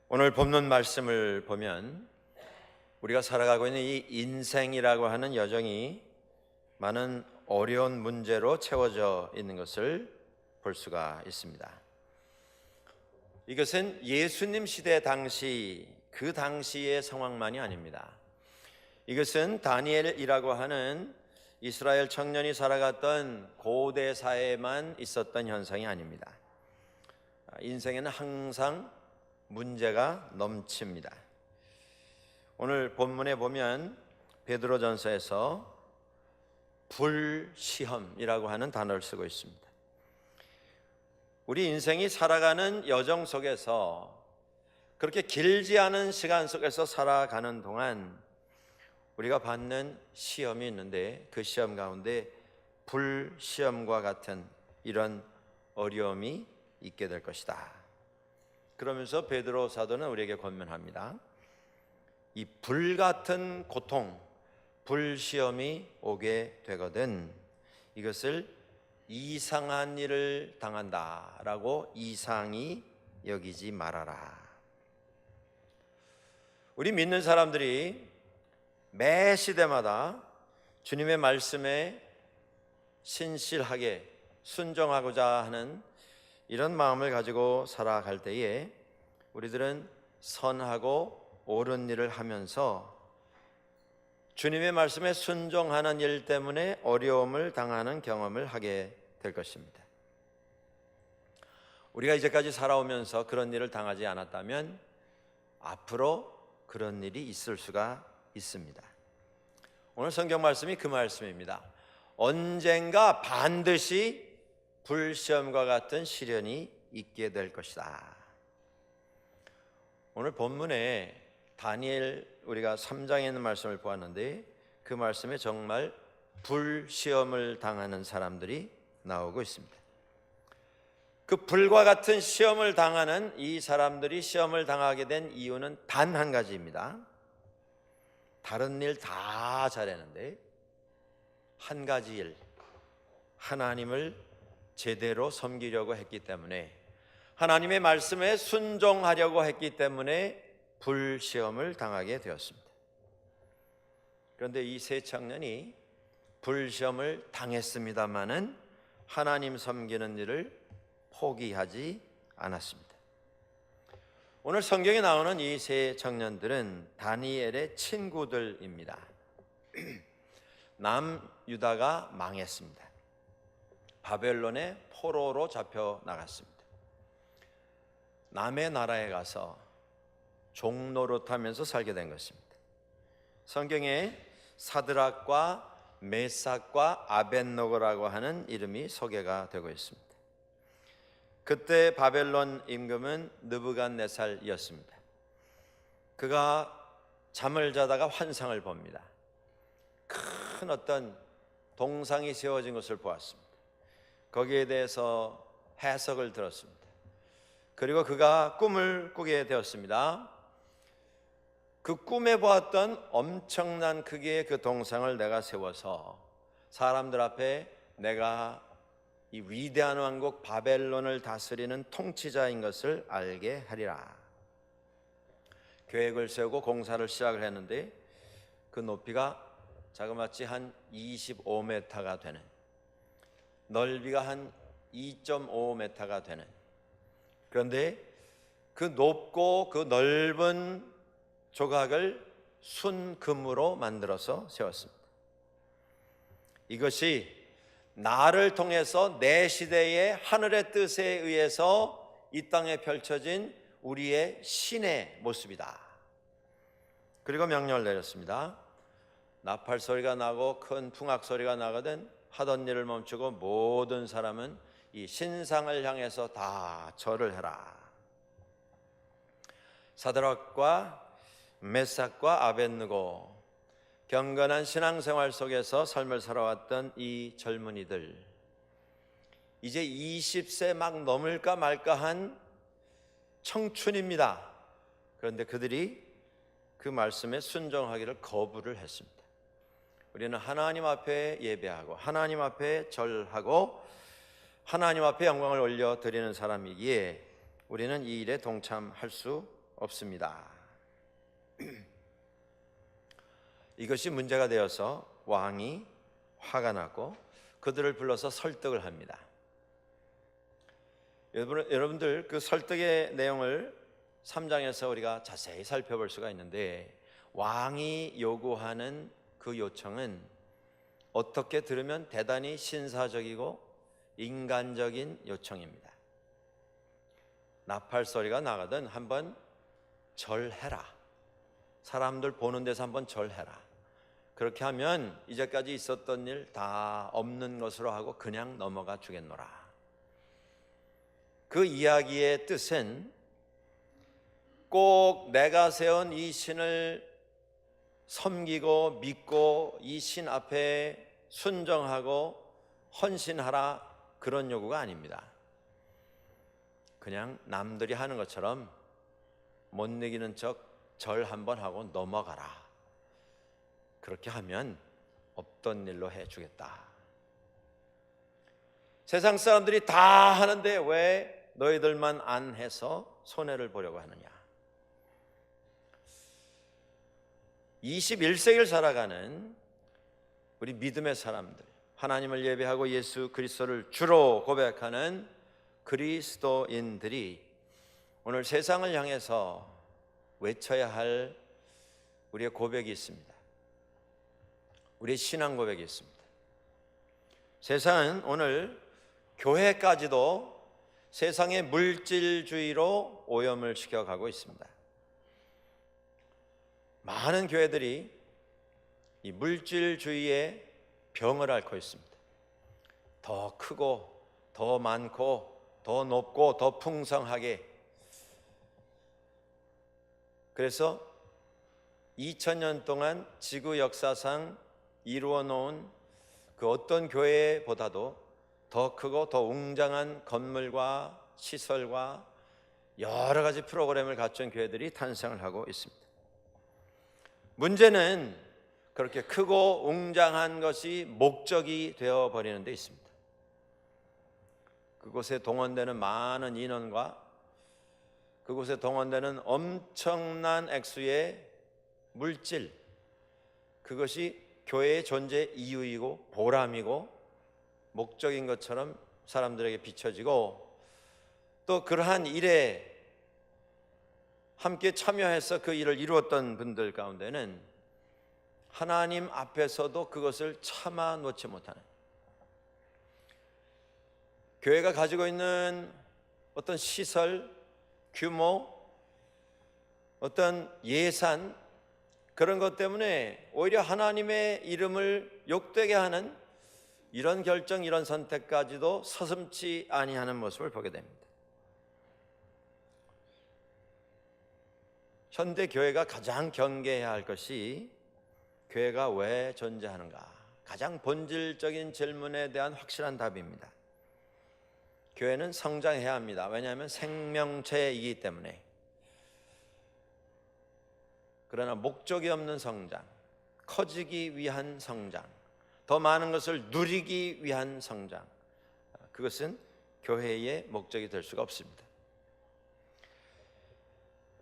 오늘 본문 말씀을 보면 우리가 살아가고 있는 이 인생이라고 하는 여정이 많은 어려운 문제로 채워져 있는 것을 볼 수가 있습니다. 이것은 예수님 시대 당시 그 당시의 상황만이 아닙니다. 이것은 다니엘이라고 하는 이스라엘 청년이 살아갔던 고대 사회에만 있었던 현상이 아닙니다. 인생에는 항상 문제가 넘칩니다. 오늘 본문에 보면 베드로전서에서 불시험이라고 하는 단어를 쓰고 있습니다. 우리 인생이 살아가는 여정 속에서 그렇게 길지 않은 시간 속에서 살아가는 동안 우리가 받는 시험이 있는데 그 시험 가운데 불시험과 같은 이런 어려움이 있게 될 것이다. 그러면서 베드로 사도는 우리에게 권면합니다. 이 불같은 고통, 불시험이 오게 되거든 이것을 이상한 일을 당한다라고 이상히 여기지 말아라. 우리 믿는 사람들이 매 시대마다 주님의 말씀에 신실하게 순종하고자 하는 이런 마음을 가지고 살아갈 때에 우리들은 선하고 옳은 일을 하면서 주님의 말씀에 순종하는 일 때문에 어려움을 당하는 경험을 하게 될 것입니다. 우리가 이제까지 살아오면서 그런 일을 당하지 않았다면 앞으로 그런 일이 있을 수가 있습니다. 오늘 성경 말씀이 그 말씀입니다. 언젠가 반드시 불시험과 같은 시련이 있게 될 것이다. 오늘 본문에 다니엘 우리가 3장에 있는 말씀을 보았는데 그 말씀에 정말 불시험을 당하는 사람들이 나오고 있습니다. 그 불과 같은 시험을 당하는 이 사람들이 시험을 당하게 된 이유는 단 한 가지입니다. 다른 일 다 잘했는데 한 가지 일, 하나님을 제대로 섬기려고 했기 때문에 하나님의 말씀에 순종하려고 했기 때문에 불시험을 당하게 되었습니다. 그런데 이 세 청년이 불시험을 당했습니다마는 하나님 섬기는 일을 포기하지 않았습니다. 오늘 성경에 나오는 이 세 청년들은 다니엘의 친구들입니다. 남유다가 망했습니다. 바벨론의 포로로 잡혀 나갔습니다. 남의 나라에 가서 종노릇하면서 살게 된 것입니다. 성경에 사드락과 메삭과 아벳노고라고 하는 이름이 소개가 되고 있습니다. 그때 바벨론 임금은 느부갓네살이었습니다. 그가 잠을 자다가 환상을 봅니다. 큰 어떤 동상이 세워진 것을 보았습니다. 거기에 대해서 해석을 들었습니다. 그리고 그가 꿈을 꾸게 되었습니다. 그 꿈에 보았던 엄청난 크기의 그 동상을 내가 세워서 사람들 앞에 내가 이 위대한 왕국 바벨론을 다스리는 통치자인 것을 알게 하리라. 계획을 세우고 공사를 시작을 했는데 그 높이가 자그마치 한 25m가 되는, 넓이가 한 2.5m가 되는, 그런데 그 높고 그 넓은 조각을 순금으로 만들어서 세웠습니다. 이것이 나를 통해서 내 시대의 하늘의 뜻에 의해서 이 땅에 펼쳐진 우리의 신의 모습이다. 그리고 명령을 내렸습니다. 나팔 소리가 나고 큰 풍악 소리가 나거든 하던 일을 멈추고 모든 사람은 이 신상을 향해서 다 절을 해라. 사드락과 메삭과 아벳느고, 경건한 신앙생활 속에서 삶을 살아왔던 이 젊은이들, 이제 20세 막 넘을까 말까 한 청춘입니다. 그런데 그들이 그 말씀에 순종하기를 거부를 했습니다. 우리는 하나님 앞에 예배하고 하나님 앞에 절하고 하나님 앞에 영광을 올려드리는 사람이기에 우리는 이 일에 동참할 수 없습니다. 이것이 문제가 되어서 왕이 화가 나고 그들을 불러서 설득을 합니다. 여러분들 그 설득의 내용을 3장에서 우리가 자세히 살펴볼 수가 있는데, 왕이 요구하는 그 요청은 어떻게 들으면 대단히 신사적이고 인간적인 요청입니다. 나팔 소리가 나거든 한번 절해라. 사람들 보는 데서 한번 절해라. 그렇게 하면 이제까지 있었던 일 다 없는 것으로 하고 그냥 넘어가 주겠노라. 그 이야기의 뜻은 꼭 내가 세운 이 신을 섬기고 믿고 이 신 앞에 순종하고 헌신하라, 그런 요구가 아닙니다. 그냥 남들이 하는 것처럼 못 이기는 척 절 한번 하고 넘어가라. 그렇게 하면 없던 일로 해주겠다. 세상 사람들이 다 하는데 왜 너희들만 안 해서 손해를 보려고 하느냐. 21세기를 살아가는 우리 믿음의 사람들, 하나님을 예배하고 예수 그리스도를 주로 고백하는 그리스도인들이 오늘 세상을 향해서 외쳐야 할 우리의 고백이 있습니다. 우리의 신앙 고백이 있습니다. 세상은 오늘 교회까지도 세상의 물질주의로 오염을 시켜가고 있습니다. 많은 교회들이 이 물질주의의 병을 앓고 있습니다. 더 크고 더 많고 더 높고 더 풍성하게. 그래서 2000년 동안 지구 역사상 이루어 놓은 그 어떤 교회보다도 더 크고 더 웅장한 건물과 시설과 여러 가지 프로그램을 갖춘 교회들이 탄생을 하고 있습니다. 문제는 그렇게 크고 웅장한 것이 목적이 되어버리는 데 있습니다. 그곳에 동원되는 많은 인원과 그곳에 동원되는 엄청난 액수의 물질, 그것이 교회의 존재 이유이고 보람이고 목적인 것처럼 사람들에게 비춰지고, 또 그러한 일에 함께 참여해서 그 일을 이루었던 분들 가운데는 하나님 앞에서도 그것을 참아 놓지 못하는, 교회가 가지고 있는 어떤 시설, 규모, 어떤 예산, 그런 것 때문에 오히려 하나님의 이름을 욕되게 하는 이런 결정, 이런 선택까지도 서슴지 아니하는 모습을 보게 됩니다. 현대 교회가 가장 경계해야 할 것이 교회가 왜 존재하는가, 가장 본질적인 질문에 대한 확실한 답입니다. 교회는 성장해야 합니다. 왜냐하면 생명체이기 때문에. 그러나 목적이 없는 성장, 커지기 위한 성장, 더 많은 것을 누리기 위한 성장, 그것은 교회의 목적이 될 수가 없습니다.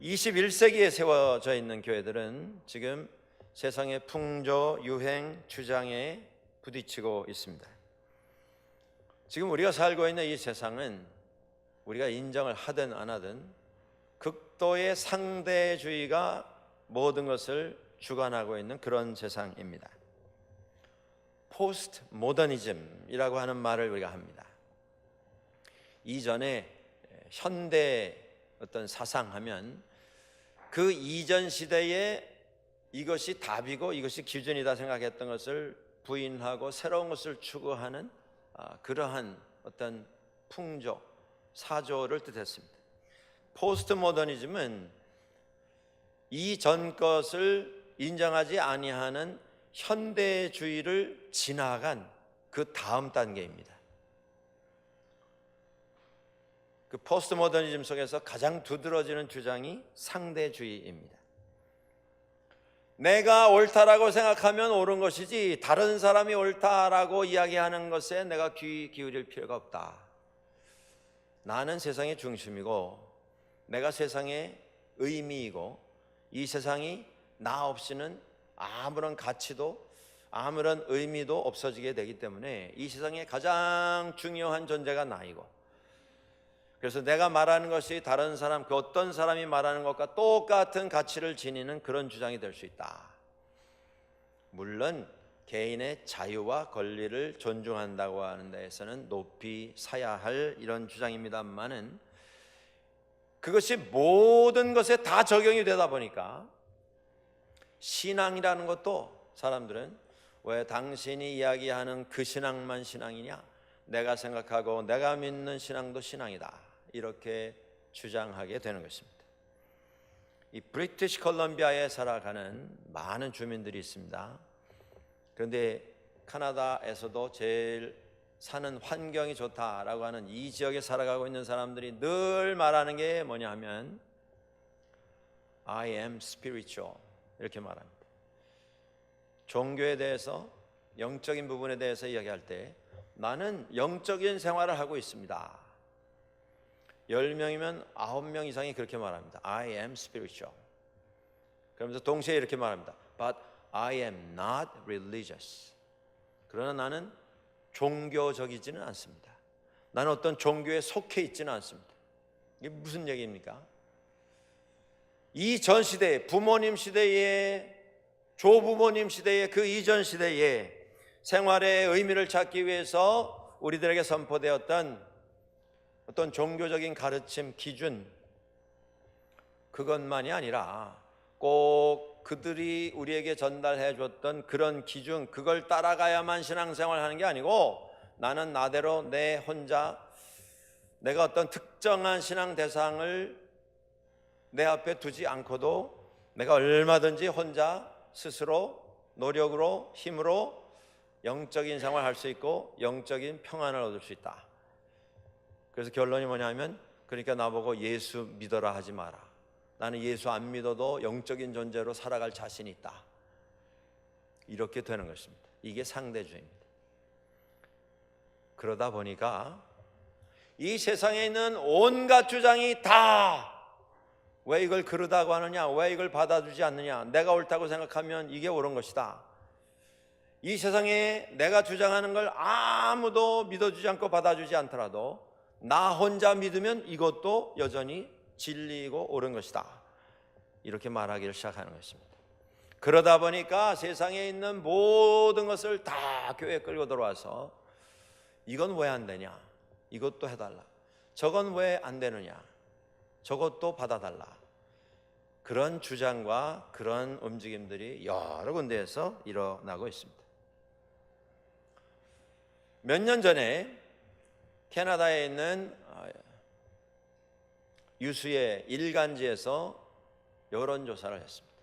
21세기에 세워져 있는 교회들은 지금 세상의 풍조, 유행, 주장에 부딪히고 있습니다. 지금 우리가 살고 있는 이 세상은 우리가 인정을 하든 안 하든 극도의 상대주의가 모든 것을 주관하고 있는 그런 세상입니다. 포스트 모더니즘이라고 하는 말을 우리가 합니다. 이전에 현대 어떤 사상하면 그 이전 시대에 이것이 답이고 이것이 기준이다 생각했던 것을 부인하고 새로운 것을 추구하는 그러한 어떤 풍조, 사조를 뜻했습니다. 포스트 모더니즘은 이전 것을 인정하지 아니하는 현대주의를 지나간 그 다음 단계입니다. 그 포스트 모더니즘 속에서 가장 두드러지는 주장이 상대주의입니다. 내가 옳다라고 생각하면 옳은 것이지 다른 사람이 옳다라고 이야기하는 것에 내가 귀 기울일 필요가 없다. 나는 세상의 중심이고 내가 세상의 의미이고, 이 세상이 나 없이는 아무런 가치도 아무런 의미도 없어지게 되기 때문에 이 세상에 가장 중요한 존재가 나이고, 그래서 내가 말하는 것이 다른 사람, 그 어떤 사람이 말하는 것과 똑같은 가치를 지니는 그런 주장이 될 수 있다. 물론 개인의 자유와 권리를 존중한다고 하는 데에서는 높이 사야 할 이런 주장입니다만은, 그것이 모든 것에 다 적용이 되다 보니까 신앙이라는 것도 사람들은 왜 당신이 이야기하는 그 신앙만 신앙이냐, 내가 생각하고 내가 믿는 신앙도 신앙이다, 이렇게 주장하게 되는 것입니다. 이 브리티시 콜럼비아에 살아가는 많은 주민들이 있습니다. 그런데 캐나다에서도 제일 사는 환경이 좋다라고 하는 이 지역에 살아가고 있는 사람들이 늘 말하는 게 뭐냐 하면 I am spiritual, 이렇게 말합니다. 종교에 대해서, 영적인 부분에 대해서 이야기할 때 나는 영적인 생활을 하고 있습니다. 10명이면 9명 이상이 그렇게 말합니다. I am spiritual. 그러면서 동시에 이렇게 말합니다. But I am not religious. 그러나 나는 종교적이지는 않습니다. 나는 어떤 종교에 속해 있지는 않습니다. 이게 무슨 얘기입니까? 이 전 시대에, 부모님 시대에, 조부모님 시대에, 그 이전 시대에 생활의 의미를 찾기 위해서 우리들에게 선포되었던 어떤 종교적인 가르침, 기준, 그것만이 아니라 꼭 그들이 우리에게 전달해 줬던 그런 기준, 그걸 따라가야만 신앙생활을 하는 게 아니고, 나는 나대로 내 혼자 내가 어떤 특정한 신앙 대상을 내 앞에 두지 않고도 내가 얼마든지 혼자 스스로 노력으로, 힘으로 영적인 생활을 할 수 있고 영적인 평안을 얻을 수 있다. 그래서 결론이 뭐냐면, 그러니까 나보고 예수 믿어라 하지 마라. 나는 예수 안 믿어도 영적인 존재로 살아갈 자신이 있다. 이렇게 되는 것입니다. 이게 상대주의입니다. 그러다 보니까 이 세상에 있는 온갖 주장이 다 왜 이걸 그러다고 하느냐, 왜 이걸 받아주지 않느냐, 내가 옳다고 생각하면 이게 옳은 것이다. 이 세상에 내가 주장하는 걸 아무도 믿어주지 않고 받아주지 않더라도 나 혼자 믿으면 이것도 여전히 진리이고 옳은 것이다. 이렇게 말하기를 시작하는 것입니다. 그러다 보니까 세상에 있는 모든 것을 다 교회에 끌고 들어와서 이건 왜 안 되냐, 이것도 해달라, 저건 왜 안 되느냐, 저것도 받아달라. 그런 주장과 그런 움직임들이 여러 군데에서 일어나고 있습니다. 몇 년 전에 캐나다에 있는 유수의 일간지에서 여론조사를 했습니다.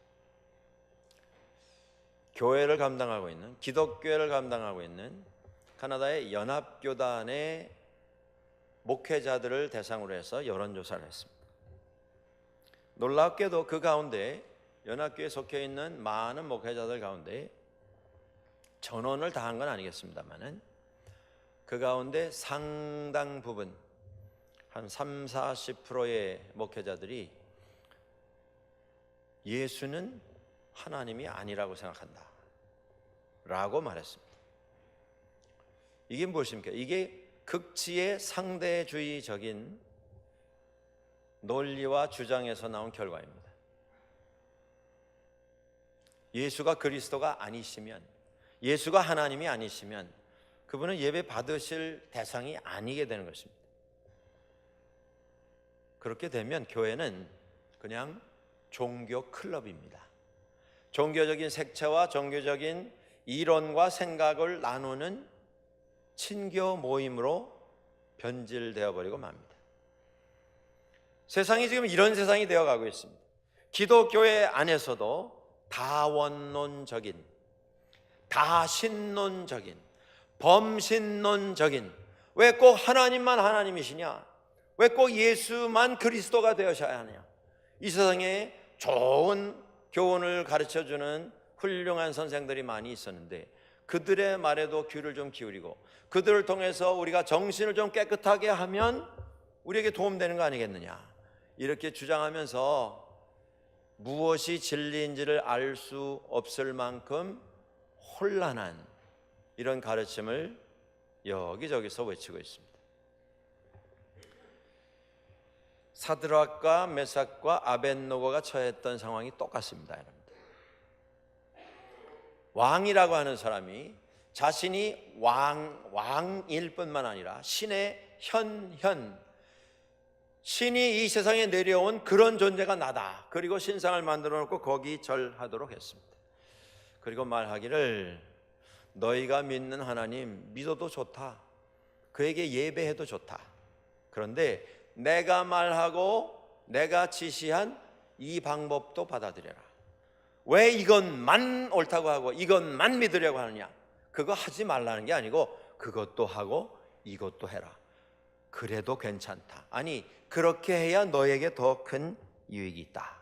교회를 감당하고 있는, 기독교회를 감당하고 있는 캐나다의 연합교단의 목회자들을 대상으로 해서 여론조사를 했습니다. 놀랍게도 그 가운데, 연합교회에 속해 있는 많은 목회자들 가운데 전원을 다 한 건 아니겠습니다만은 그 가운데 상당 부분, 한 30-40%의 목회자들이 예수는 하나님이 아니라고 생각한다 라고 말했습니다. 이게 무엇입니까? 이게 극치의 상대주의적인 논리와 주장에서 나온 결과입니다. 예수가 그리스도가 아니시면, 예수가 하나님이 아니시면 그분은 예배 받으실 대상이 아니게 되는 것입니다. 그렇게 되면 교회는 그냥 종교 클럽입니다. 종교적인 색채와 종교적인 이론과 생각을 나누는 친교 모임으로 변질되어 버리고 맙니다. 세상이 지금 이런 세상이 되어가고 있습니다. 기독교회 안에서도 다원론적인, 다신론적인, 범신론적인, 왜 꼭 하나님만 하나님이시냐, 왜 꼭 예수만 그리스도가 되어셔야 하느냐, 이 세상에 좋은 교훈을 가르쳐주는 훌륭한 선생들이 많이 있었는데 그들의 말에도 귀를 좀 기울이고 그들을 통해서 우리가 정신을 좀 깨끗하게 하면 우리에게 도움되는 거 아니겠느냐, 이렇게 주장하면서 무엇이 진리인지를 알 수 없을 만큼 혼란한 이런 가르침을 여기저기서 외치고 있습니다. 사드락과 메삭과 아벳노고가 처했던 상황이 똑같습니다, 여러분들. 왕이라고 하는 사람이 자신이 왕일 뿐만 아니라 신의 신이 이 세상에 내려온 그런 존재가 나다. 그리고 신상을 만들어 놓고 거기 절하도록 했습니다. 그리고 말하기를 너희가 믿는 하나님 믿어도 좋다. 그에게 예배해도 좋다. 그런데 내가 말하고 내가 지시한 이 방법도 받아들여라. 왜 이것만 옳다고 하고 이것만 믿으려고 하느냐? 그거 하지 말라는 게 아니고 그것도 하고 이것도 해라. 그래도 괜찮다. 아니, 그렇게 해야 너에게 더 큰 유익이 있다.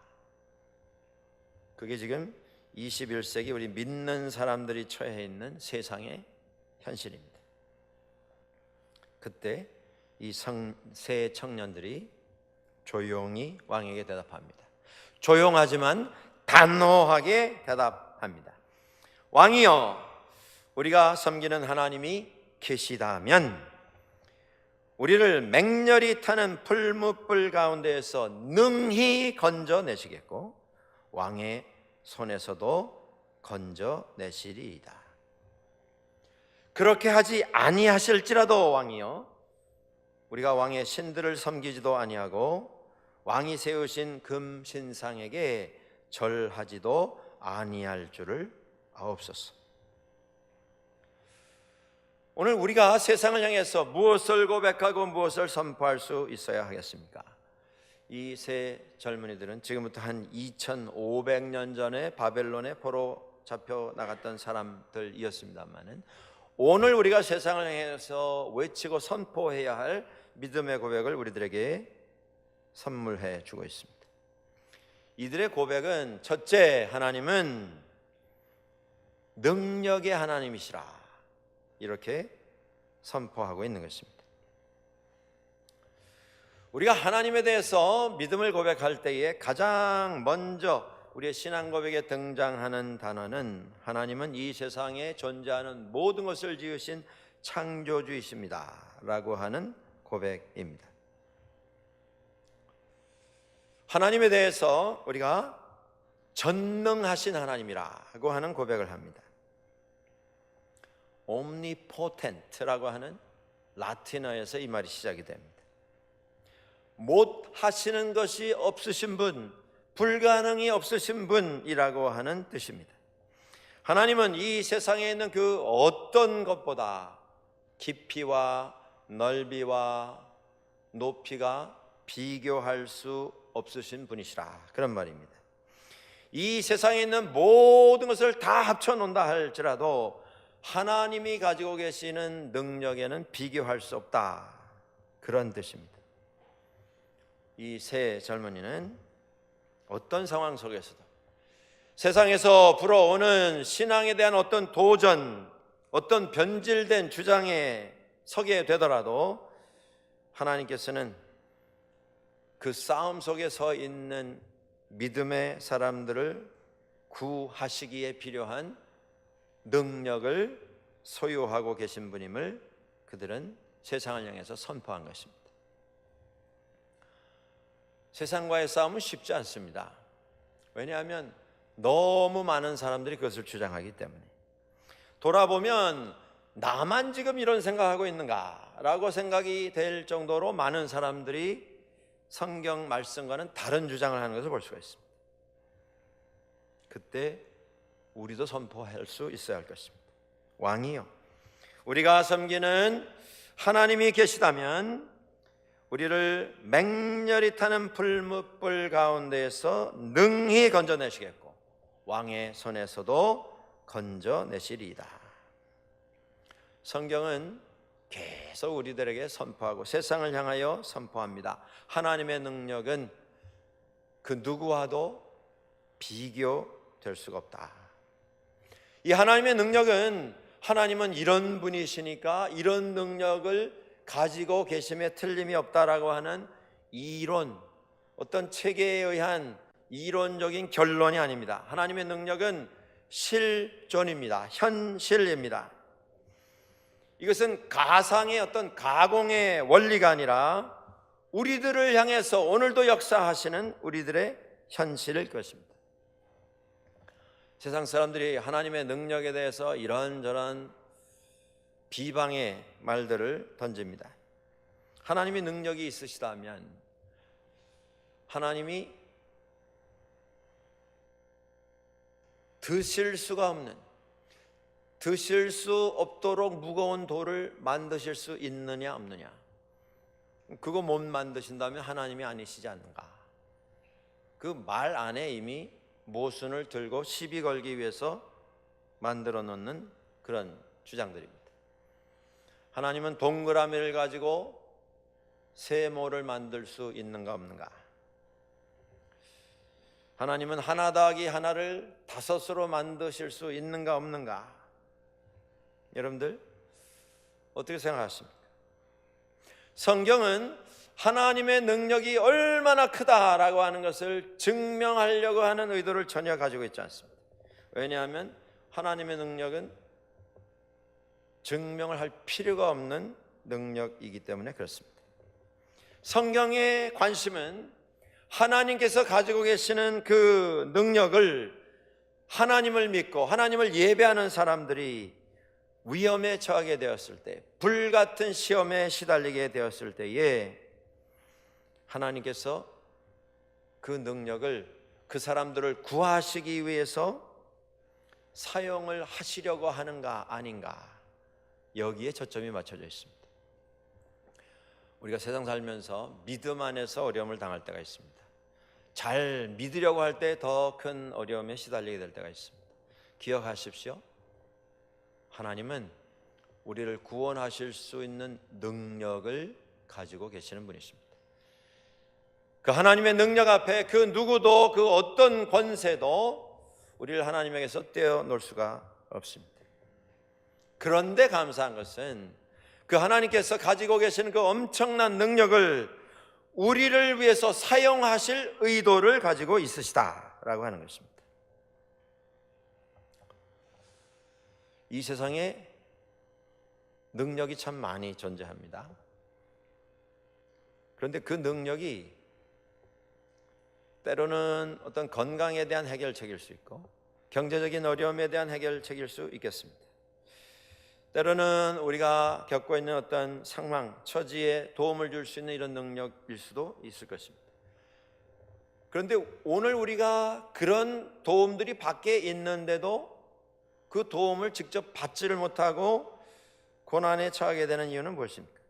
그게 지금 21세기 우리 믿는 사람들이 처해 있는 세상의 현실입니다. 그때 이 세 청년들이 조용히 왕에게 대답합니다. 조용하지만 단호하게 대답합니다. 왕이여, 우리가 섬기는 하나님이 계시다면 우리를 맹렬히 타는 풀무불 가운데에서 능히 건져내시겠고 왕의 손에서도 건져내시리이다. 그렇게 하지 아니하실지라도 왕이여, 우리가 왕의 신들을 섬기지도 아니하고 왕이 세우신 금신상에게 절하지도 아니할 줄을 아옵소서. 오늘 우리가 세상을 향해서 무엇을 고백하고 무엇을 선포할 수 있어야 하겠습니까? 이 세 젊은이들은 지금부터 한 2500년 전에 바벨론에 포로 잡혀 나갔던 사람들이었습니다만은 오늘 우리가 세상을 향해서 외치고 선포해야 할 믿음의 고백을 우리들에게 선물해 주고 있습니다. 이들의 고백은 첫째, 하나님은 능력의 하나님이시라, 이렇게 선포하고 있는 것입니다. 우리가 하나님에 대해서 믿음을 고백할 때에 가장 먼저 우리의 신앙 고백에 등장하는 단어는 하나님은 이 세상에 존재하는 모든 것을 지으신 창조주이십니다 라고 하는 고백입니다. 하나님에 대해서 우리가 전능하신 하나님이라고 하는 고백을 합니다. omnipotent라고 하는 라틴어에서 이 말이 시작이 됩니다. 못 하시는 것이 없으신 분, 불가능이 없으신 분이라고 하는 뜻입니다. 하나님은 이 세상에 있는 그 어떤 것보다 깊이와 넓이와 높이가 비교할 수 없으신 분이시라, 그런 말입니다. 이 세상에 있는 모든 것을 다 합쳐놓는다 할지라도 하나님이 가지고 계시는 능력에는 비교할 수 없다, 그런 뜻입니다. 이 세 젊은이는 어떤 상황 속에서도 세상에서 불어오는 신앙에 대한 어떤 도전, 어떤 변질된 주장에 서게 되더라도 하나님께서는 그 싸움 속에 서 있는 믿음의 사람들을 구하시기에 필요한 능력을 소유하고 계신 분임을 그들은 세상을 향해서 선포한 것입니다. 세상과의 싸움은 쉽지 않습니다. 왜냐하면 너무 많은 사람들이 그것을 주장하기 때문에. 돌아보면 나만 지금 이런 생각하고 있는가 라고 생각이 될 정도로 많은 사람들이 성경 말씀과는 다른 주장을 하는 것을 볼 수가 있습니다. 그때 우리도 선포할 수 있어야 할 것입니다. 왕이요, 우리가 섬기는 하나님이 계시다면 우리를 맹렬히 타는 풀무불 가운데에서 능히 건져내시겠고 왕의 손에서도 건져내시리이다. 성경은 계속 우리들에게 선포하고 세상을 향하여 선포합니다. 하나님의 능력은 그 누구와도 비교될 수가 없다. 이 하나님의 능력은 하나님은 이런 분이시니까 이런 능력을 가지고 계심에 틀림이 없다라고 하는 이론, 어떤 체계에 의한 이론적인 결론이 아닙니다. 하나님의 능력은 실존입니다. 현실입니다. 이것은 가상의 어떤 가공의 원리가 아니라 우리들을 향해서 오늘도 역사하시는 우리들의 현실일 것입니다. 세상 사람들이 하나님의 능력에 대해서 이런저런 비방의 말들을 던집니다. 하나님의 능력이 있으시다면 하나님이 드실 수가 없는, 드실 수 없도록 무거운 돌을 만드실 수 있느냐 없느냐, 그거 못 만드신다면 하나님이 아니시지 않는가. 그 말 안에 이미 모순을 들고 시비 걸기 위해서 만들어 놓는 그런 주장들입니다. 하나님은 동그라미를 가지고 세모를 만들 수 있는가 없는가? 하나님은 하나 더하기 하나를 다섯으로 만드실 수 있는가 없는가? 여러분들 어떻게 생각하십니까? 성경은 하나님의 능력이 얼마나 크다라고 하는 것을 증명하려고 하는 의도를 전혀 가지고 있지 않습니다. 왜냐하면 하나님의 능력은 증명을 할 필요가 없는 능력이기 때문에 그렇습니다. 성경의 관심은 하나님께서 가지고 계시는 그 능력을 하나님을 믿고 하나님을 예배하는 사람들이 위험에 처하게 되었을 때, 불같은 시험에 시달리게 되었을 때에 하나님께서 그 능력을 그 사람들을 구하시기 위해서 사용을 하시려고 하는가 아닌가, 여기에 초점이 맞춰져 있습니다. 우리가 세상 살면서 믿음 안에서 어려움을 당할 때가 있습니다. 잘 믿으려고 할 때 더 큰 어려움에 시달리게 될 때가 있습니다. 기억하십시오. 하나님은 우리를 구원하실 수 있는 능력을 가지고 계시는 분이십니다. 그 하나님의 능력 앞에 그 누구도, 그 어떤 권세도 우리를 하나님에게서 떼어놓을 수가 없습니다. 그런데 감사한 것은 그 하나님께서 가지고 계시는 그 엄청난 능력을 우리를 위해서 사용하실 의도를 가지고 있으시다라고 하는 것입니다. 이 세상에 능력이 참 많이 존재합니다. 그런데 그 능력이 때로는 어떤 건강에 대한 해결책일 수 있고 경제적인 어려움에 대한 해결책일 수 있겠습니다. 때로는 우리가 겪고 있는 어떤 상황, 처지에 도움을 줄 수 있는 이런 능력일 수도 있을 것입니다. 그런데 오늘 우리가 그런 도움들이 밖에 있는데도 그 도움을 직접 받지를 못하고 고난에 처하게 되는 이유는 무엇입니까?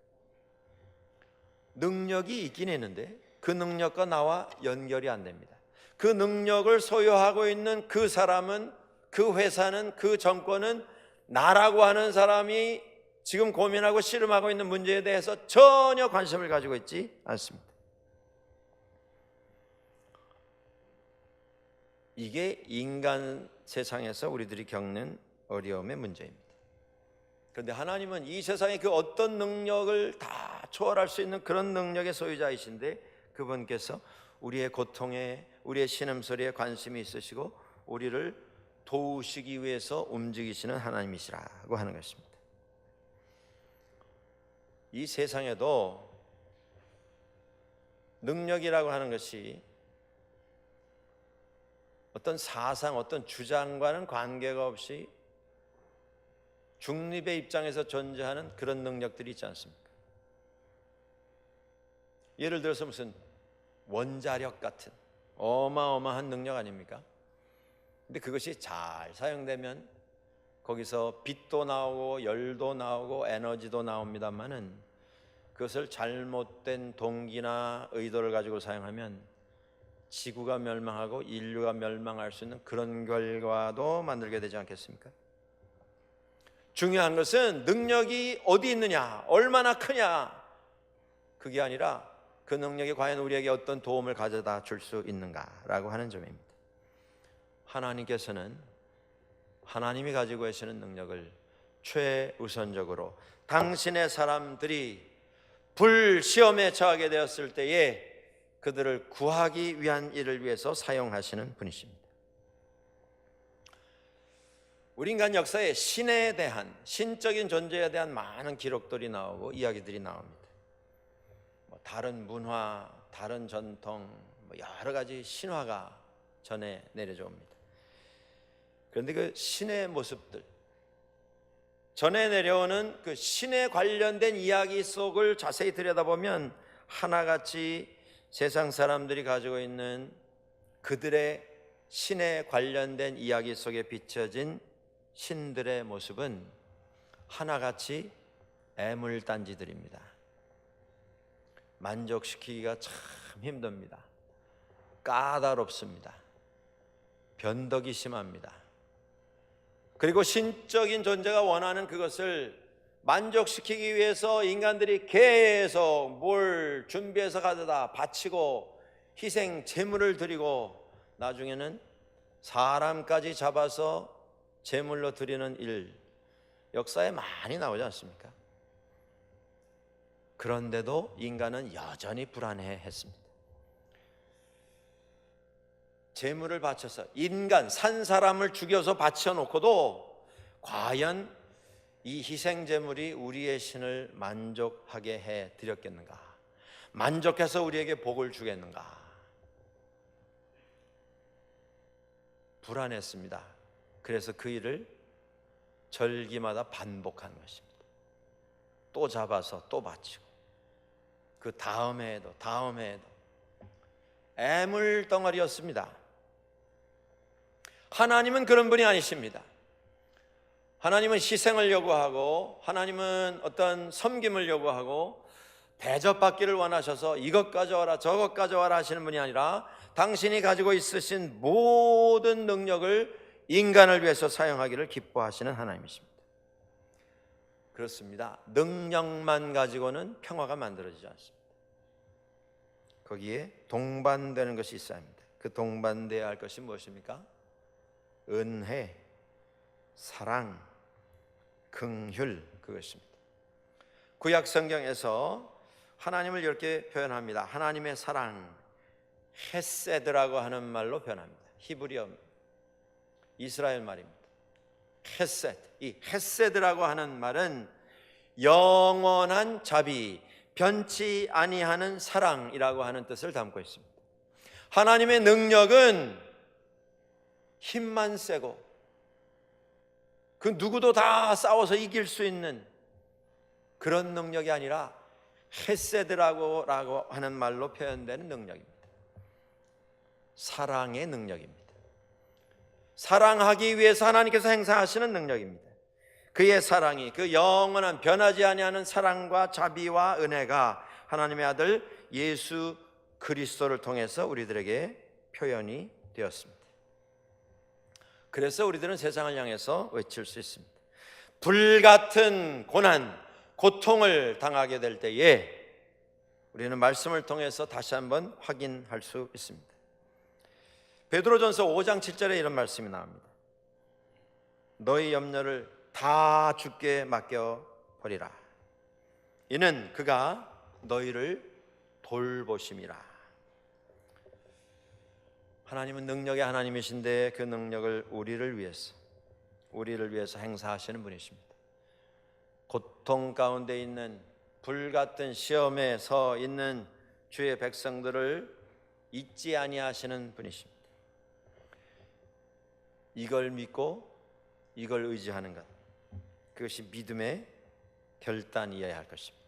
능력이 있긴 있는데 그 능력과 나와 연결이 안 됩니다. 그 능력을 소유하고 있는 그 사람은, 그 회사는, 그 정권은 나라고 하는 사람이 지금 고민하고 씨름하고 있는 문제에 대해서 전혀 관심을 가지고 있지 않습니다. 이게 인간 세상에서 우리들이 겪는 어려움의 문제입니다. 그런데 하나님은 이 세상의 그 어떤 능력을 다 초월할 수 있는 그런 능력의 소유자이신데 그분께서 우리의 고통에, 우리의 신음소리에 관심이 있으시고 우리를 도우시기 위해서 움직이시는 하나님이시라고 하는 것입니다. 이 세상에도 능력이라고 하는 것이 어떤 사상, 어떤 주장과는 관계가 없이 중립의 입장에서 존재하는 그런 능력들이 있지 않습니까? 예를 들어서 무슨 원자력 같은 어마어마한 능력 아닙니까? 근데 그것이 잘 사용되면 거기서 빛도 나오고 열도 나오고 에너지도 나옵니다만은 그것을 잘못된 동기나 의도를 가지고 사용하면 지구가 멸망하고 인류가 멸망할 수 있는 그런 결과도 만들게 되지 않겠습니까? 중요한 것은 능력이 어디 있느냐, 얼마나 크냐, 그게 아니라 그 능력이 과연 우리에게 어떤 도움을 가져다 줄 수 있는가라고 하는 점입니다. 하나님께서는 하나님이 가지고 계시는 능력을 최우선적으로 당신의 사람들이 불시험에 처하게 되었을 때에 그들을 구하기 위한 일을 위해서 사용하시는 분이십니다. 우리 인간 역사에 신에 대한, 신적인 존재에 대한 많은 기록들이 나오고 이야기들이 나옵니다. 다른 문화, 다른 전통, 여러 가지 신화가 전해 내려져 옵니다. 그런데 그 신의 모습들, 전해 내려오는 그 신에 관련된 이야기 속을 자세히 들여다보면 하나같이 세상 사람들이 가지고 있는 그들의 신에 관련된 이야기 속에 비춰진 신들의 모습은 하나같이 애물단지들입니다. 만족시키기가 참 힘듭니다. 까다롭습니다. 변덕이 심합니다. 그리고 신적인 존재가 원하는 그것을 만족시키기 위해서 인간들이 계속 뭘 준비해서 가져다 바치고 희생 제물을 드리고 나중에는 사람까지 잡아서 제물로 드리는 일, 역사에 많이 나오지 않습니까? 그런데도 인간은 여전히 불안해했습니다. 제물을 바쳐서, 인간 산 사람을 죽여서 바쳐놓고도 과연 이 희생 제물이 우리의 신을 만족하게 해 드렸겠는가? 만족해서 우리에게 복을 주겠는가? 불안했습니다. 그래서 그 일을 절기마다 반복한 것입니다. 또 잡아서 또 바치고, 그 다음 해에도 애물 덩어리였습니다. 하나님은 그런 분이 아니십니다. 하나님은 희생을 요구하고, 하나님은 어떤 섬김을 요구하고 대접받기를 원하셔서 이것 가져와라 저것 가져와라 하시는 분이 아니라 당신이 가지고 있으신 모든 능력을 인간을 위해서 사용하기를 기뻐하시는 하나님이십니다. 그렇습니다. 능력만 가지고는 평화가 만들어지지 않습니다. 거기에 동반되는 것이 있어야 합니다. 그 동반되어야 할 것이 무엇입니까? 은혜, 사랑, 긍휼, 그것입니다. 구약 성경에서 하나님을 이렇게 표현합니다. 하나님의 사랑, 헤세드라고 하는 말로 표현합니다. 히브리어 이스라엘 말입니다. 헤세드. 이 헤세드라고 하는 말은 영원한 자비, 변치 아니하는 사랑이라고 하는 뜻을 담고 있습니다. 하나님의 능력은 힘만 세고 그 누구도 다 싸워서 이길 수 있는 그런 능력이 아니라 헤세드라고 하는 말로 표현되는 능력입니다. 사랑의 능력입니다. 사랑하기 위해서 하나님께서 행사하시는 능력입니다. 그의 사랑이, 그 영원한 변하지 아니하는 사랑과 자비와 은혜가 하나님의 아들 예수 그리스도를 통해서 우리들에게 표현이 되었습니다. 그래서 우리들은 세상을 향해서 외칠 수 있습니다. 불같은 고난, 고통을 당하게 될 때에 우리는 말씀을 통해서 다시 한번 확인할 수 있습니다. 베드로전서 5장 7절에 이런 말씀이 나옵니다. 너희 염려를 다 주께 맡겨버리라. 이는 그가 너희를 돌보심이라. 하나님은 능력의 하나님이신데 그 능력을 우리를 위해서 행사하시는 분이십니다. 고통 가운데 있는 불같은 시험에 서 있는 주의 백성들을 잊지 아니하시는 분이십니다. 이걸 믿고 이걸 의지하는 것, 그것이 믿음의 결단이어야 할 것입니다.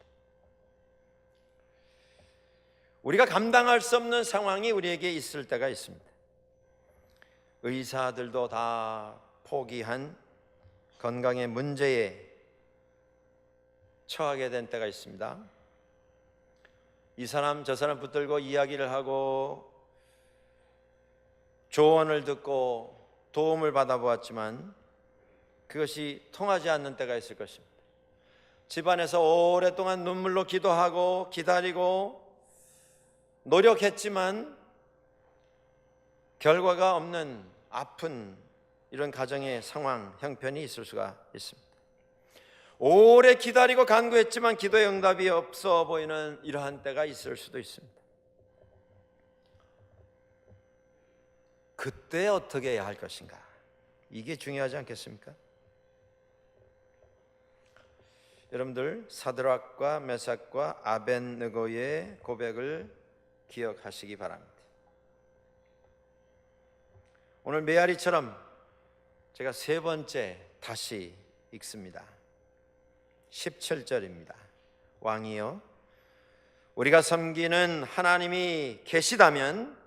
우리가 감당할 수 없는 상황이 우리에게 있을 때가 있습니다. 의사들도 다 포기한 건강의 문제에 처하게 된 때가 있습니다. 이 사람 저 사람 붙들고 이야기를 하고 조언을 듣고 도움을 받아보았지만 그것이 통하지 않는 때가 있을 것입니다. 집안에서 오랫동안 눈물로 기도하고 기다리고 노력했지만 결과가 없는 아픈 이런 가정의 상황, 형편이 있을 수가 있습니다. 오래 기다리고 간구했지만 기도의 응답이 없어 보이는 이러한 때가 있을 수도 있습니다. 그때 어떻게 해야 할 것인가? 이게 중요하지 않겠습니까? 여러분들 사드락과 메삭과 아벳느고의 고백을 기억하시기 바랍니다. 오늘 메아리처럼 제가 세 번째 다시 읽습니다. 17절입니다. 왕이여, 우리가 섬기는 하나님이 계시다면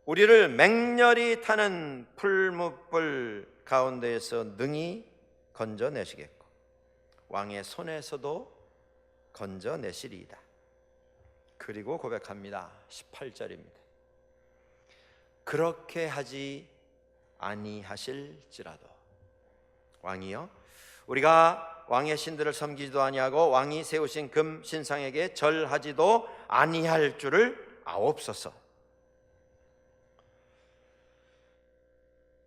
우리를 맹렬히 타는 풀무불 가운데에서 능히 건져내시겠고 왕의 손에서도 건져내시리이다. 그리고 고백합니다. 18절입니다. 그렇게 하지 아니하실지라도 왕이여, 우리가 왕의 신들을 섬기지도 아니하고 왕이 세우신 금 신상에게 절하지도 아니할 줄을 아옵소서.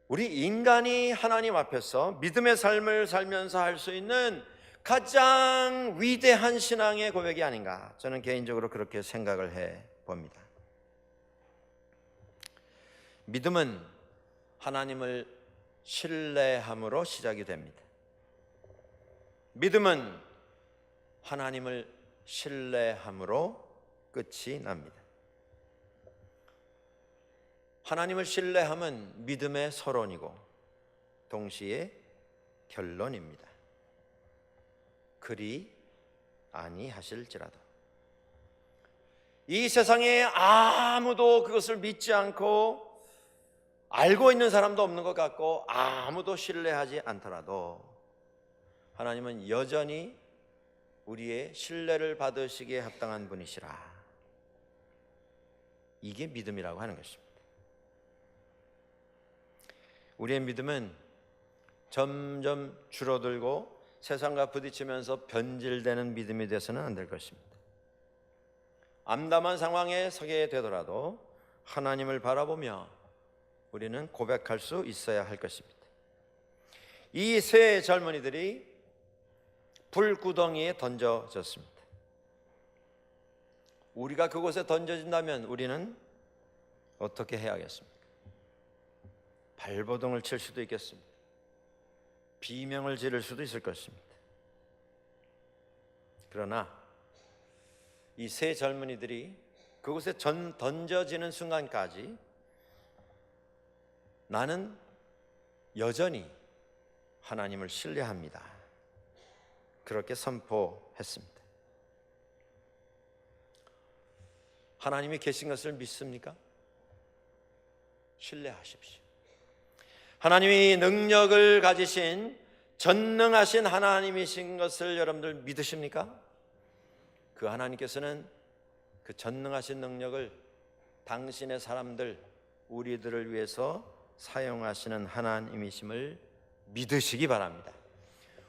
우리 인간이 하나님 앞에서 믿음의 삶을 살면서 할 수 있는 가장 위대한 신앙의 고백이 아닌가, 저는 개인적으로 그렇게 생각을 해 봅니다. 믿음은 하나님을 신뢰함으로 시작이 됩니다. 믿음은 하나님을 신뢰함으로 끝이 납니다. 하나님을 신뢰함은 믿음의 서론이고 동시에 결론입니다. 그리 아니하실지라도. 이 세상에 아무도 그것을 믿지 않고 알고 있는 사람도 없는 것 같고 아무도 신뢰하지 않더라도 하나님은 여전히 우리의 신뢰를 받으시기에 합당한 분이시라. 이게 믿음이라고 하는 것입니다. 우리의 믿음은 점점 줄어들고 세상과 부딪히면서 변질되는 믿음이 되어서는 안 될 것입니다. 암담한 상황에 서게 되더라도 하나님을 바라보며 우리는 고백할 수 있어야 할 것입니다. 이 세 젊은이들이 불구덩이에 던져졌습니다. 우리가 그곳에 던져진다면 우리는 어떻게 해야겠습니까? 발버둥을 칠 수도 있겠습니다. 비명을 지를 수도 있을 것입니다. 그러나 이 세 젊은이들이 그곳에 던져지는 순간까지 나는 여전히 하나님을 신뢰합니다. 그렇게 선포했습니다. 하나님이 계신 것을 믿습니까? 신뢰하십시오. 하나님이 능력을 가지신 전능하신 하나님이신 것을 여러분들 믿으십니까? 그 하나님께서는 그 전능하신 능력을 당신의 사람들, 우리들을 위해서 사용하시는 하나님이심을 믿으시기 바랍니다.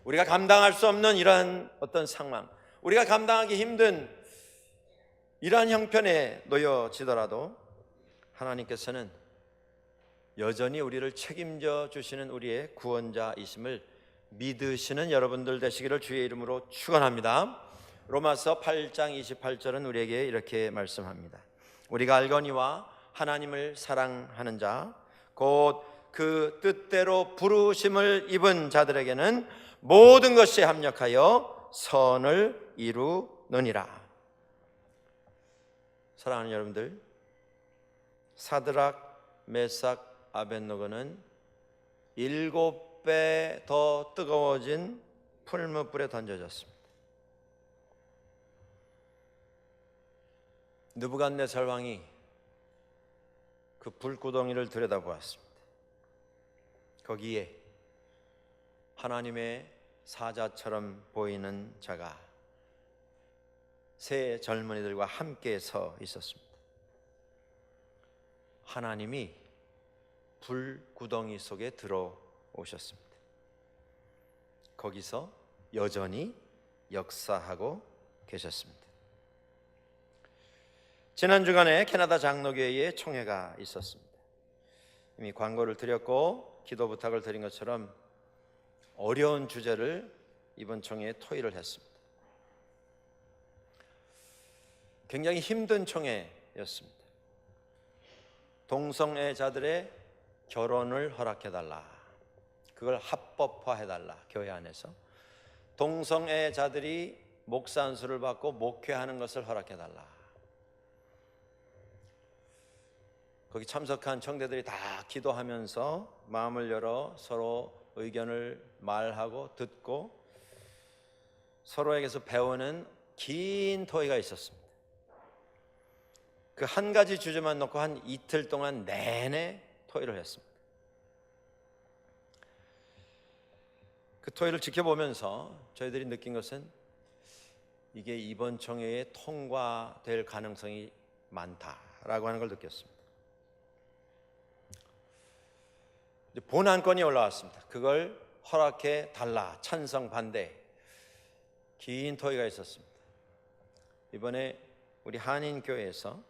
우리가 감당할 수 없는 이러한 어떤 상황, 우리가 감당하기 힘든 이러한 형편에 놓여지더라도 하나님께서는 여전히 우리를 책임져 주시는 우리의 구원자이심을 믿으시는 여러분들 되시기를 주의 이름으로 축원합니다. 로마서 8장 28절은 우리에게 이렇게 말씀합니다. 우리가 알거니와 하나님을 사랑하는 자 곧 그 뜻대로 부르심을 입은 자들에게는 모든 것이 합력하여 선을 이루느니라. 사랑하는 여러분들, 사드락, 메삭, 아벳느고는 7배 더 뜨거워진 풀무불에 던져졌습니다. 느부갓네살 왕이 그 불구덩이를 들여다보았습니다. 거기에 하나님의 사자처럼 보이는 자가 세 젊은이들과 함께 서 있었습니다. 하나님이 불구덩이 속에 들어오셨습니다. 거기서 여전히 역사하고 계셨습니다. 지난 주간에 캐나다 장로교회에 총회가 있었습니다. 이미 광고를 드렸고 기도 부탁을 드린 것처럼 어려운 주제를 이번 총회에 토의를 했습니다. 굉장히 힘든 총회였습니다. 동성애자들의 결혼을 허락해달라. 그걸 합법화해달라. 교회 안에서 동성애자들이 목사 안수를 받고 목회하는 것을 허락해달라. 거기 참석한 청대들이 다 기도하면서 마음을 열어 서로 의견을 말하고 듣고 서로에게서 배우는 긴 토의가 있었습니다. 그 한 가지 주제만 놓고 한 이틀 동안 내내 토의를 했습니다. 그 토의를 지켜보면서 저희들이 느낀 것은 이게 이번 총회에 통과될 가능성이 많다라고 하는 걸 느꼈습니다. 본안건이 올라왔습니다. 그걸 허락해 달라, 찬성, 반대, 긴 토의가 있었습니다. 이번에 우리 한인교회에서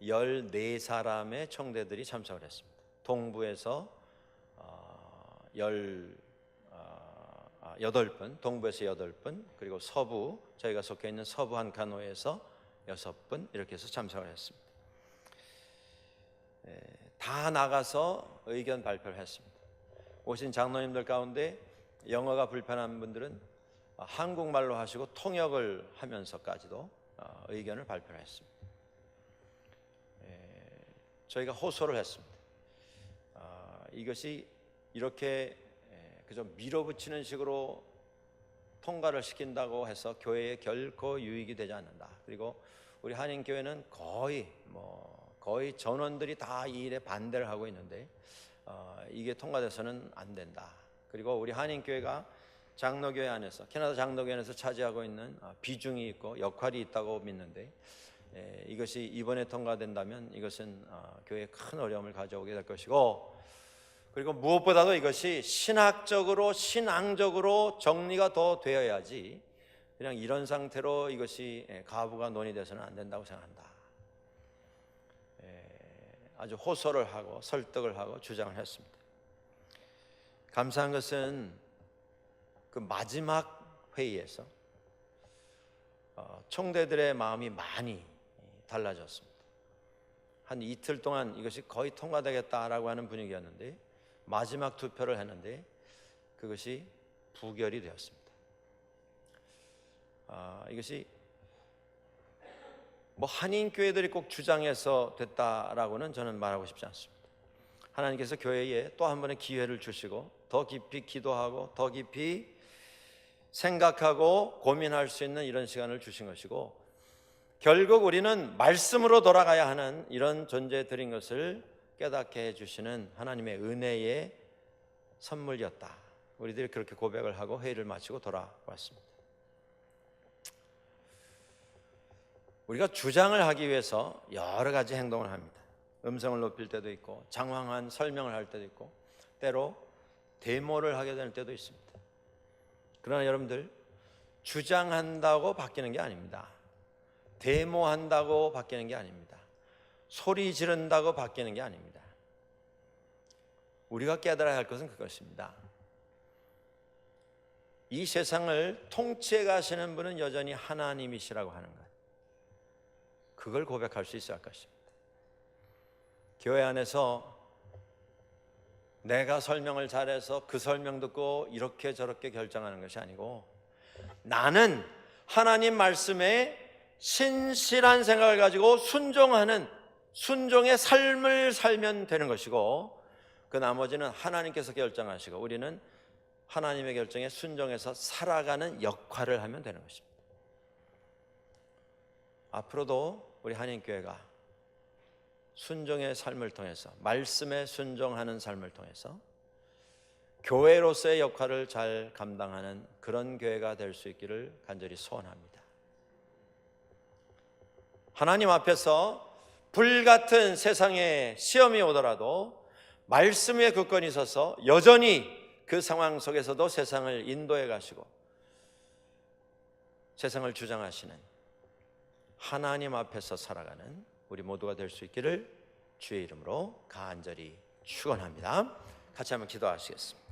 14사람의 청대들이 참석을 했습니다. 동부에서 8분, 동부에서 8분, 그리고 서부, 저희가 속해 있는 서부 한 칸호에서 6분 이렇게 해서 참석을 했습니다. 다 나가서 의견 발표를 했습니다. 오신 장로님들 가운데 영어가 불편한 분들은 한국말로 하시고 통역을 하면서까지도 의견을 발표를 했습니다. 저희가 호소를 했습니다. 이것이 이렇게 그저 밀어붙이는 식으로 통과를 시킨다고 해서 교회에 결코 유익이 되지 않는다. 그리고 우리 한인교회는 거의 전원들이 다 이 일에 반대를 하고 있는데 이게 통과돼서는 안 된다. 그리고 우리 한인교회가 장로교회 안에서, 캐나다 장로교회 안에서 차지하고 있는 비중이 있고 역할이 있다고 믿는데 이것이 이번에 통과된다면 이것은 교회에 큰 어려움을 가져오게 될 것이고, 그리고 무엇보다도 이것이 신학적으로 신앙적으로 정리가 더 되어야지 그냥 이런 상태로 이것이 가부가 논의돼서는 안 된다고 생각한다. 아주 호소를 하고 설득을 하고 주장을 했습니다. 감사한 것은 그 마지막 회의에서 총대들의 마음이 많이 달라졌습니다. 한 이틀 동안 이것이 거의 통과되겠다라고 하는 분위기였는데 마지막 투표를 했는데 그것이 부결이 되었습니다. 이것이 한인교회들이 꼭 주장해서 됐다라고는 저는 말하고 싶지 않습니다. 하나님께서 교회에 또 한 번의 기회를 주시고 더 깊이 기도하고 더 깊이 생각하고 고민할 수 있는 이런 시간을 주신 것이고, 결국 우리는 말씀으로 돌아가야 하는 이런 존재들인 것을 깨닫게 해주시는 하나님의 은혜의 선물이었다. 우리들이 그렇게 고백을 하고 회의를 마치고 돌아왔습니다. 우리가 주장을 하기 위해서 여러 가지 행동을 합니다. 음성을 높일 때도 있고 장황한 설명을 할 때도 있고 때로 데모를 하게 되는 때도 있습니다. 그러나 여러분들, 주장한다고 바뀌는 게 아닙니다. 데모한다고 바뀌는 게 아닙니다. 소리 지른다고 바뀌는 게 아닙니다. 우리가 깨달아야 할 것은 그것입니다. 이 세상을 통치해 가시는 분은 여전히 하나님이시라고 하는 것, 그걸 고백할 수 있어야 할 것입니다. 교회 안에서 내가 설명을 잘해서 그 설명 듣고 이렇게 저렇게 결정하는 것이 아니고, 나는 하나님 말씀에 신실한 생각을 가지고 순종하는 순종의 삶을 살면 되는 것이고, 그 나머지는 하나님께서 결정하시고 우리는 하나님의 결정에 순종해서 살아가는 역할을 하면 되는 것입니다. 앞으로도 우리 한인교회가 순종의 삶을 통해서, 말씀에 순종하는 삶을 통해서 교회로서의 역할을 잘 감당하는 그런 교회가 될 수 있기를 간절히 소원합니다. 하나님 앞에서 불같은 세상에 시험이 오더라도 말씀 위에 굳건히 서서 여전히 그 상황 속에서도 세상을 인도해 가시고 세상을 주장하시는 하나님 앞에서 살아가는 우리 모두가 될 수 있기를 주의 이름으로 간절히 축원합니다. 같이 한번 기도하시겠습니다.